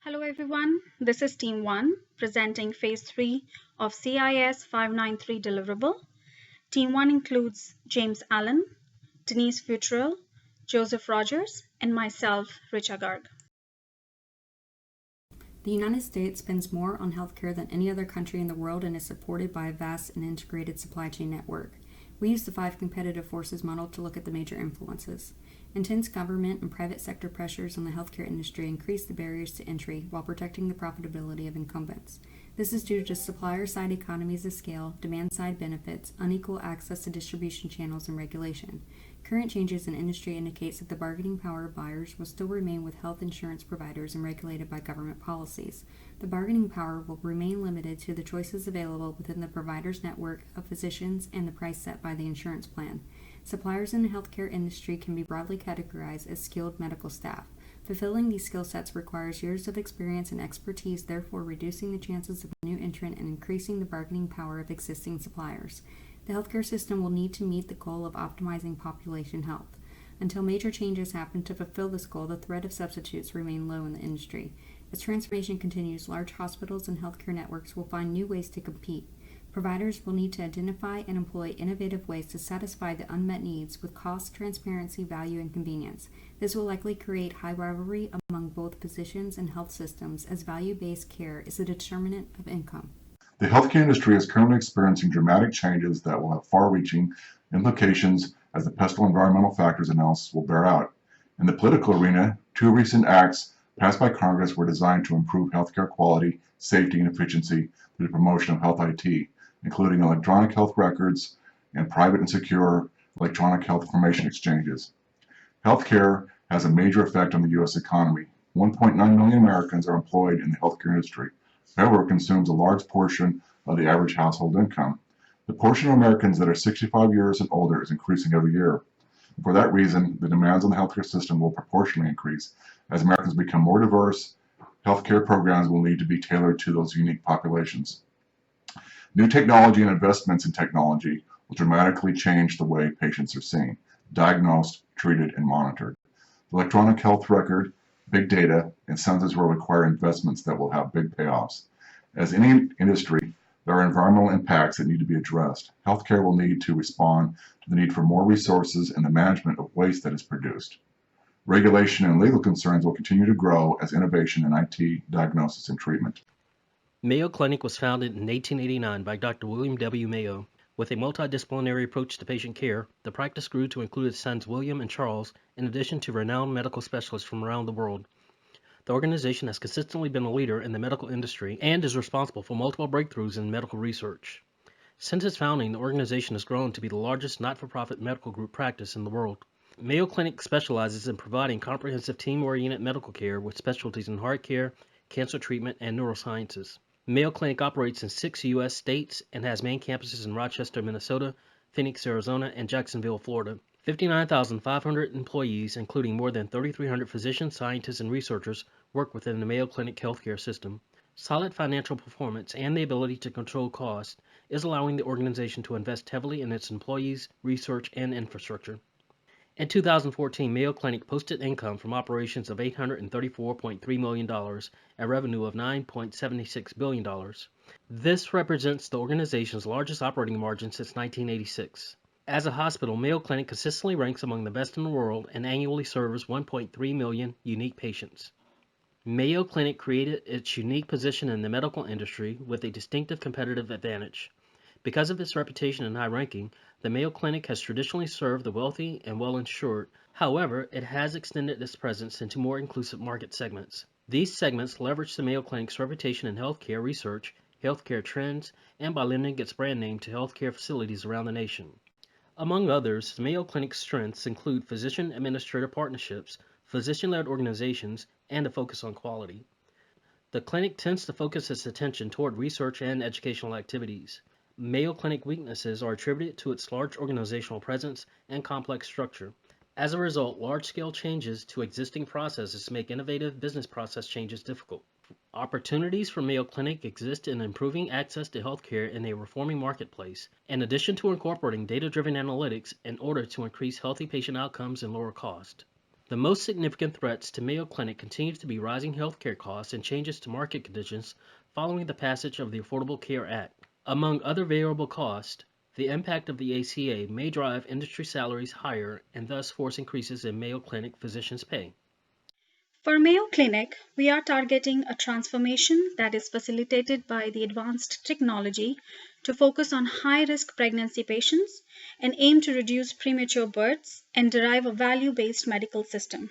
Hello everyone, this is Team 1 presenting Phase 3 of CIS 593 deliverable. Team 1 includes James Allen, Denise Futrell, Joseph Rogers, and myself, Richa Garg. The United States spends more on healthcare than any other country in the world and is supported by a vast and integrated supply chain network. We use the 5 competitive forces model to look at the major influences. Intense government and private sector pressures on the healthcare industry increase the barriers to entry while protecting the profitability of incumbents. This is due to supplier-side economies of scale, demand-side benefits, unequal access to distribution channels, and regulation. Current changes in industry indicates that the bargaining power of buyers will still remain with health insurance providers and regulated by government policies. The bargaining power will remain limited to the choices available within the provider's network of physicians and the price set by the insurance plan. Suppliers in the healthcare industry can be broadly categorized as skilled medical staff. Fulfilling these skill sets requires years of experience and expertise, therefore reducing the chances of a new entrant and increasing the bargaining power of existing suppliers. The healthcare system will need to meet the goal of optimizing population health. Until major changes happen to fulfill this goal, the threat of substitutes remain low in the industry. As transformation continues, large hospitals and healthcare networks will find new ways to compete. Providers will need to identify and employ innovative ways to satisfy the unmet needs with cost, transparency, value, and convenience. This will likely create high rivalry among both physicians and health systems, as value-based care is a determinant of income. The healthcare industry is currently experiencing dramatic changes that will have far-reaching implications as the pestle environmental factors analysis will bear out. In the political arena, 2 recent acts passed by Congress were designed to improve healthcare quality, safety, and efficiency through the promotion of health IT, including electronic health records and private and secure electronic health information exchanges. Healthcare has a major effect on the U.S. economy. 1.9 million Americans are employed in the healthcare industry. However, it consumes a large portion of the average household income. The portion of Americans that are 65 years and older is increasing every year. For that reason, the demands on the healthcare system will proportionally increase. As Americans become more diverse, healthcare programs will need to be tailored to those unique populations. New technology and investments in technology will dramatically change the way patients are seen, diagnosed, treated, and monitored. The electronic health record, big data, and sensors will require investments that will have big payoffs. As any industry, there are environmental impacts that need to be addressed. Healthcare will need to respond to the need for more resources and the management of waste that is produced. Regulation and legal concerns will continue to grow as innovation in IT, diagnosis, and treatment. Mayo Clinic was founded in 1889 by Dr. William W. Mayo. With a multidisciplinary approach to patient care, the practice grew to include its sons William and Charles, in addition to renowned medical specialists from around the world. The organization has consistently been a leader in the medical industry and is responsible for multiple breakthroughs in medical research. Since its founding, the organization has grown to be the largest not-for-profit medical group practice in the world. Mayo Clinic specializes in providing comprehensive team-oriented medical care with specialties in heart care, cancer treatment, and neurosciences. Mayo Clinic operates in 6 U.S. states and has main campuses in Rochester, Minnesota, Phoenix, Arizona, and Jacksonville, Florida. 59,500 employees, including more than 3,300 physicians, scientists, and researchers, work within the Mayo Clinic healthcare system. Solid financial performance and the ability to control costs is allowing the organization to invest heavily in its employees, research, and infrastructure. In 2014, Mayo Clinic posted income from operations of $834.3 million and revenue of $9.76 billion. This represents the organization's largest operating margin since 1986. As a hospital, Mayo Clinic consistently ranks among the best in the world and annually serves 1.3 million unique patients. Mayo Clinic created its unique position in the medical industry with a distinctive competitive advantage. Because of its reputation and high ranking, the Mayo Clinic has traditionally served the wealthy and well-insured. However, it has extended its presence into more inclusive market segments. These segments leverage the Mayo Clinic's reputation in healthcare research, healthcare trends, and by lending its brand name to healthcare facilities around the nation. Among others, the Mayo Clinic's strengths include physician-administrator partnerships, physician-led organizations, and a focus on quality. The clinic tends to focus its attention toward research and educational activities. Mayo Clinic weaknesses are attributed to its large organizational presence and complex structure. As a result, large-scale changes to existing processes make innovative business process changes difficult. Opportunities for Mayo Clinic exist in improving access to healthcare in a reforming marketplace, in addition to incorporating data-driven analytics in order to increase healthy patient outcomes and lower cost. The most significant threats to Mayo Clinic continue to be rising healthcare costs and changes to market conditions following the passage of the Affordable Care Act. Among other variable costs, the impact of the ACA may drive industry salaries higher and thus force increases in Mayo Clinic physicians' pay. For Mayo Clinic, we are targeting a transformation that is facilitated by the advanced technology to focus on high-risk pregnancy patients and aim to reduce premature births and derive a value-based medical system.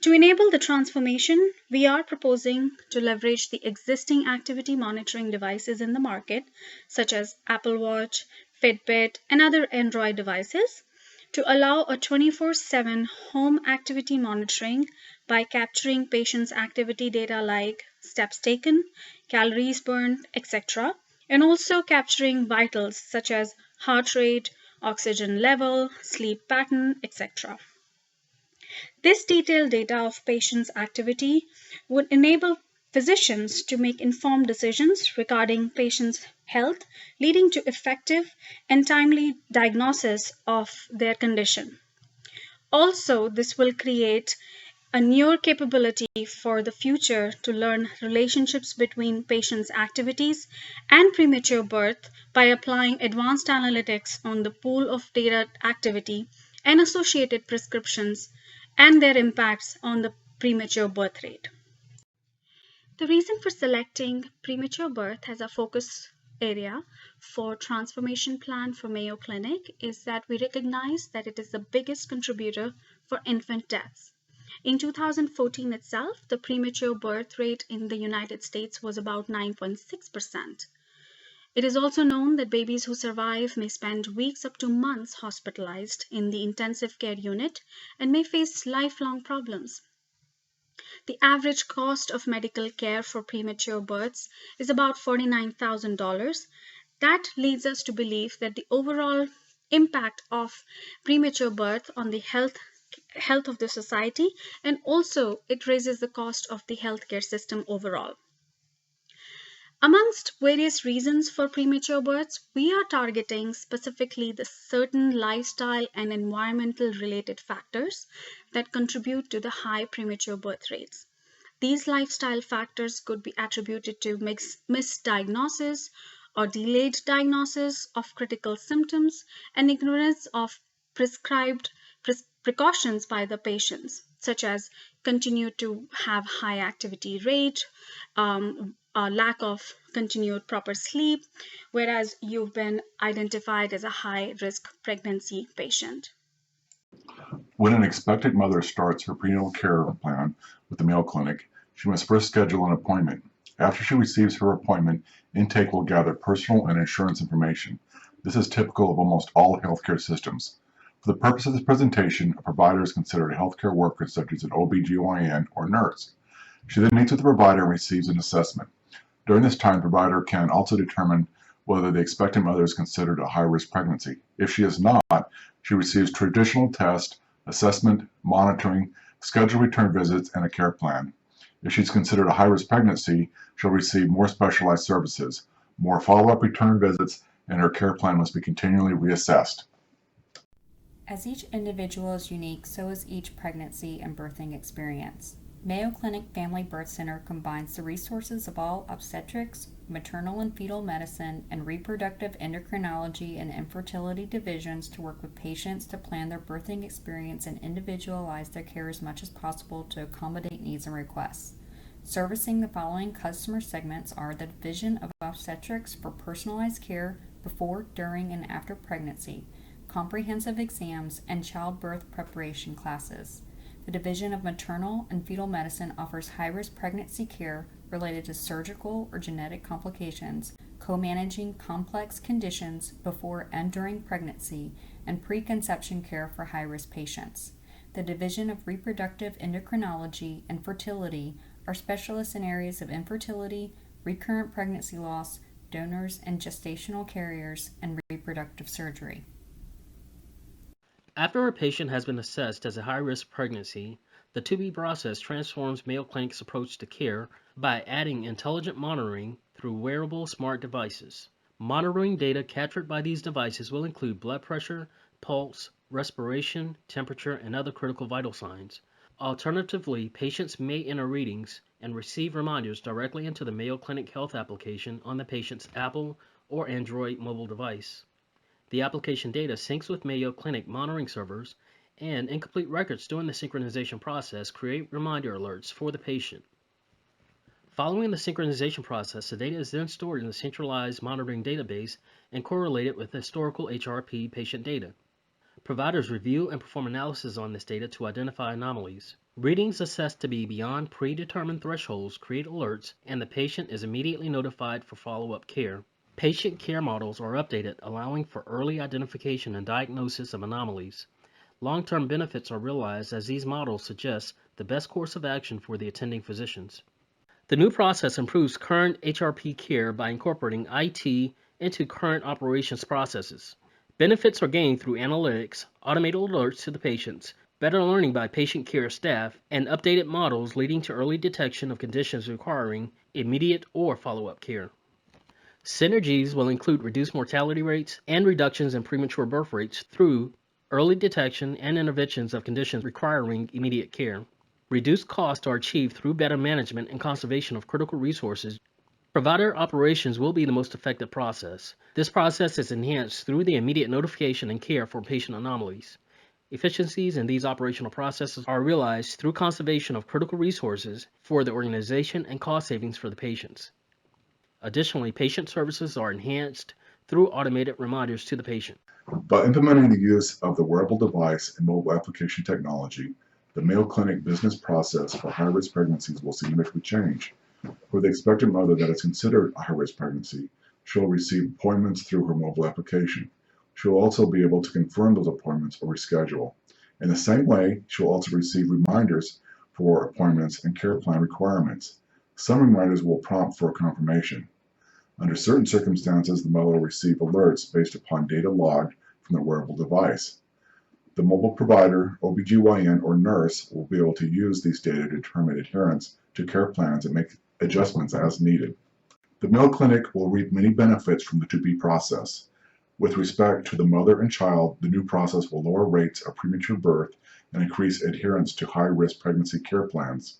To enable the transformation, we are proposing to leverage the existing activity monitoring devices in the market, such as Apple Watch, Fitbit, and other Android devices, to allow a 24/7 home activity monitoring by capturing patients' activity data like steps taken, calories burned, etc., and also capturing vitals such as heart rate, oxygen level, sleep pattern, etc. This detailed data of patients' activity would enable physicians to make informed decisions regarding patients' health, leading to effective and timely diagnosis of their condition. Also, this will create a newer capability for the future to learn relationships between patients' activities and premature birth by applying advanced analytics on the pool of data activity and associated prescriptions and their impacts on the premature birth rate. The reason for selecting premature birth as a focus area for transformation plan for Mayo Clinic is that we recognize that it is the biggest contributor for infant deaths. In 2014 itself, the premature birth rate in the United States was about 9.6%. It is also known that babies who survive may spend weeks up to months hospitalized in the intensive care unit and may face lifelong problems. The average cost of medical care for premature births is about $49,000. That leads us to believe that the overall impact of premature birth on the health of the society, and also it raises the cost of the healthcare system overall. Amongst various reasons for premature births, we are targeting specifically the certain lifestyle and environmental related factors that contribute to the high premature birth rates. These lifestyle factors could be attributed to misdiagnosis or delayed diagnosis of critical symptoms and ignorance of prescribed precautions by the patients, such as continue to have high activity rate, a lack of continued proper sleep, whereas you've been identified as a high-risk pregnancy patient. When an expectant mother starts her prenatal care plan with the Mayo Clinic, she must first schedule an appointment. After she receives her appointment, intake will gather personal and insurance information. This is typical of almost all healthcare systems. For the purpose of this presentation, a provider is considered a healthcare worker such as an OBGYN or nurse. She then meets with the provider and receives an assessment. During this time, the provider can also determine whether the expectant mother is considered a high-risk pregnancy. If she is not, she receives traditional test, assessment, monitoring, scheduled return visits, and a care plan. If she's considered a high-risk pregnancy, she'll receive more specialized services, more follow-up return visits, and her care plan must be continually reassessed. As each individual is unique, so is each pregnancy and birthing experience. Mayo Clinic Family Birth Center combines the resources of all obstetrics, maternal and fetal medicine, and reproductive endocrinology and infertility divisions to work with patients to plan their birthing experience and individualize their care as much as possible to accommodate needs and requests. Servicing the following customer segments are the Division of Obstetrics for personalized care before, during, and after pregnancy, comprehensive exams, and childbirth preparation classes. The Division of Maternal and Fetal Medicine offers high-risk pregnancy care related to surgical or genetic complications, co-managing complex conditions before and during pregnancy, and preconception care for high-risk patients. The Division of Reproductive Endocrinology and Fertility are specialists in areas of infertility, recurrent pregnancy loss, donors and gestational carriers, and reproductive surgery. After a patient has been assessed as a high-risk pregnancy, the 2B process transforms Mayo Clinic's approach to care by adding intelligent monitoring through wearable smart devices. Monitoring data captured by these devices will include blood pressure, pulse, respiration, temperature, and other critical vital signs. Alternatively, patients may enter readings and receive reminders directly into the Mayo Clinic Health application on the patient's Apple or Android mobile device. The application data syncs with Mayo Clinic monitoring servers, and incomplete records during the synchronization process create reminder alerts for the patient. Following the synchronization process, the data is then stored in the centralized monitoring database and correlated with historical HRP patient data. Providers review and perform analysis on this data to identify anomalies. Readings assessed to be beyond predetermined thresholds create alerts, and the patient is immediately notified for follow-up care. Patient care models are updated, allowing for early identification and diagnosis of anomalies. Long-term benefits are realized as these models suggest the best course of action for the attending physicians. The new process improves current HRP care by incorporating IT into current operations processes. Benefits are gained through analytics, automated alerts to the patients, better learning by patient care staff, and updated models leading to early detection of conditions requiring immediate or follow-up care. Synergies will include reduced mortality rates and reductions in premature birth rates through early detection and interventions of conditions requiring immediate care. Reduced costs are achieved through better management and conservation of critical resources. Provider operations will be the most effective process. This process is enhanced through the immediate notification and care for patient anomalies. Efficiencies in these operational processes are realized through conservation of critical resources for the organization and cost savings for the patients. Additionally, patient services are enhanced through automated reminders to the patient. By implementing the use of the wearable device and mobile application technology, the Mayo Clinic business process for high-risk pregnancies will significantly change. For the expectant mother that is considered a high-risk pregnancy, she will receive appointments through her mobile application. She will also be able to confirm those appointments or reschedule. In the same way, she will also receive reminders for appointments and care plan requirements. Some reminders will prompt for confirmation. Under certain circumstances, the mother will receive alerts based upon data logged from the wearable device. The mobile provider, OBGYN, or nurse will be able to use these data to determine adherence to care plans and make adjustments as needed. The Mayo Clinic will reap many benefits from the 2B process. With respect to the mother and child, the new process will lower rates of premature birth and increase adherence to high-risk pregnancy care plans.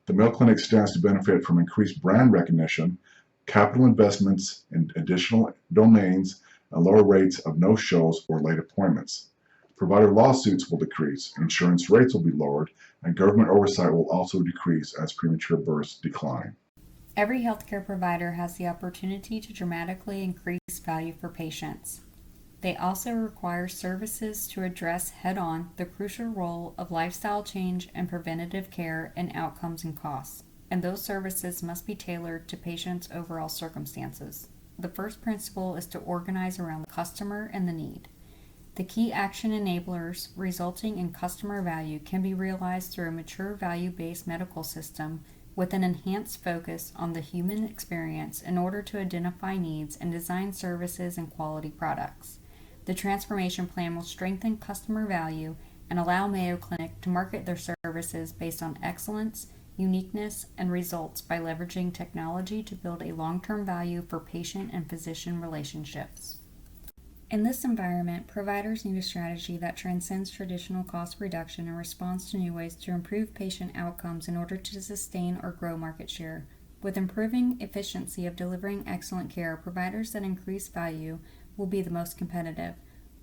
The Mayo Clinic stands to benefit from increased brand recognition, capital investments in additional domains, and lower rates of no-shows or late appointments. Provider lawsuits will decrease, insurance rates will be lowered, and government oversight will also decrease as premature births decline. Every healthcare provider has the opportunity to dramatically increase value for patients. They also require services to address head-on the crucial role of lifestyle change and preventative care in outcomes and costs, and those services must be tailored to patients' overall circumstances. The first principle is to organize around the customer and the need. The key action enablers resulting in customer value can be realized through a mature value-based medical system with an enhanced focus on the human experience in order to identify needs and design services and quality products. The transformation plan will strengthen customer value and allow Mayo Clinic to market their services based on excellence, uniqueness, and results by leveraging technology to build a long-term value for patient and physician relationships. In this environment, providers need a strategy that transcends traditional cost reduction and responds to new ways to improve patient outcomes in order to sustain or grow market share. With improving efficiency of delivering excellent care, providers that increase value will be the most competitive.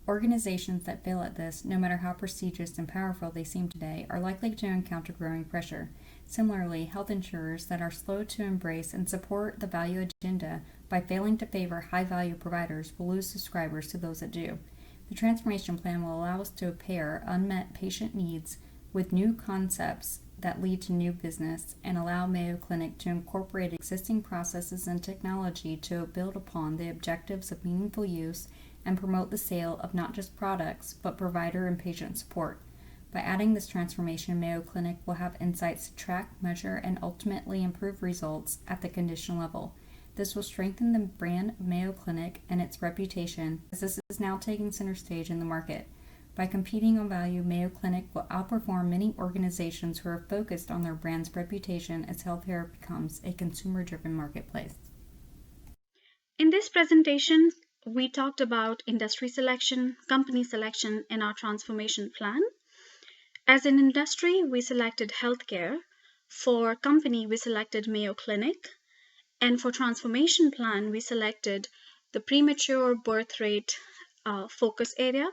Organizations that fail at this, no matter how prestigious and powerful they seem today, are likely to encounter growing pressure. Similarly, health insurers that are slow to embrace and support the value agenda by failing to favor high-value providers will lose subscribers to those that do. The transformation plan will allow us to pair unmet patient needs with new concepts that lead to new business and allow Mayo Clinic to incorporate existing processes and technology to build upon the objectives of meaningful use and promote the sale of not just products, but provider and patient support. By adding this transformation, Mayo Clinic will have insights to track, measure, and ultimately improve results at the condition level. This will strengthen the brand of Mayo Clinic and its reputation, as this is now taking center stage in the market. By competing on value, Mayo Clinic will outperform many organizations who are focused on their brand's reputation as healthcare becomes a consumer-driven marketplace. In this presentation, we talked about industry selection, company selection, and our transformation plan. As an industry, we selected healthcare. For company, we selected Mayo Clinic. And for transformation plan, we selected the premature birth rate focus area.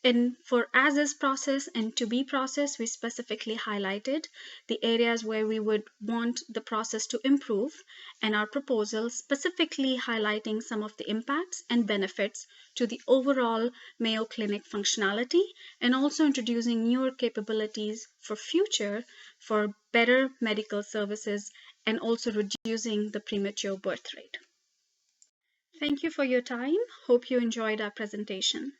And for as is process and to be process, we specifically highlighted the areas where we would want the process to improve, and our proposal specifically highlighting some of the impacts and benefits to the overall Mayo Clinic functionality, and also introducing newer capabilities for future for better medical services and also reducing the premature birth rate. Thank you for your time. Hope you enjoyed our presentation.